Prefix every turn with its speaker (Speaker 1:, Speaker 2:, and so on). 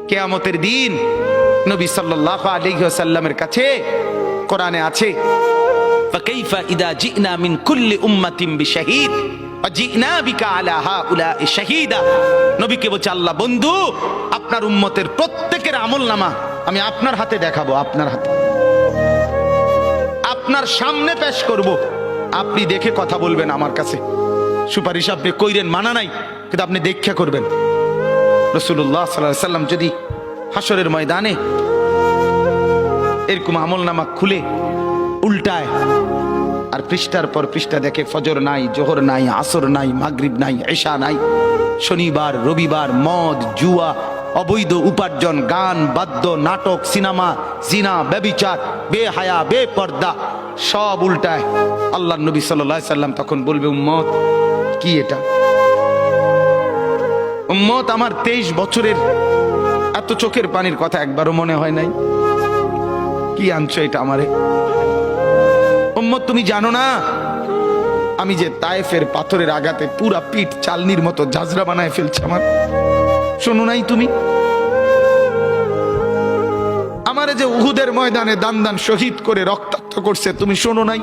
Speaker 1: কিয়ামতের দিন নবী সাল্লাল্লাহু আলাইহি ওয়াসাল্লামের কাছে কোরআনে আছে, ফাকাইফা ইদা জিনা মিন কুল্লি উম্মাতিন বিশাহিদ ওয়া জিনা বিকা আলা হাউলা'i শাহীদা। নবীকে বলছে আল্লাহ, বন্ধু আপনার উম্মতের প্রত্যেকের আমলনামা আমি আপনার হাতে দেখাবো, আপনার হাতে, আপনার সামনে পেশ করব, আপনি দেখে কথা বলবেন আমার কাছে। সুপারিশ আপনি কইরেন, মানা নাই, কিন্তু আপনি দেখে করবেন। রাসূলুল্লাহ সাল্লাল্লাহু আলাইহি ওয়াসাল্লাম যদি হাসরের ময়দানে এরকম আমলনামা খুলে উল্টায় আর পৃষ্ঠার পর পৃষ্ঠা দেখে ফজর নাই, জোহর নাই, আসর নাই, মাগরিব নাই, এশা নাই, শনিবার রবিবার, মদ জুয়া, অবৈধ উপার্জন, গান বাদ্য, নাটক, সিনেমা, জিনা, ব্যভিচার, বেহায়া, বেপর্দা সব উল্টায়, আল্লাহর নবী সাল্লাল্লাহু আলাইহি সাল্লাম তখন বলবে, উম্মত কি এটা? উম্মত আমার 23 বছরের এত চোখের পানির কথা একবারও মনে হয় নাই, কি আনছো এটা আমারে? উম্মত তুমি জানো না আমি যে তায়েফের পাথরের আঘাতে পুরা পিঠ চালনির মতো ঝাঁঝরা বানায় ফেলছে আমার? শোনো নাই তুমি? আমারে যে উহুদের ময়দানে দান দান শহীদ করে রক্তাক্ত করছে, তুমি শোনো নাই?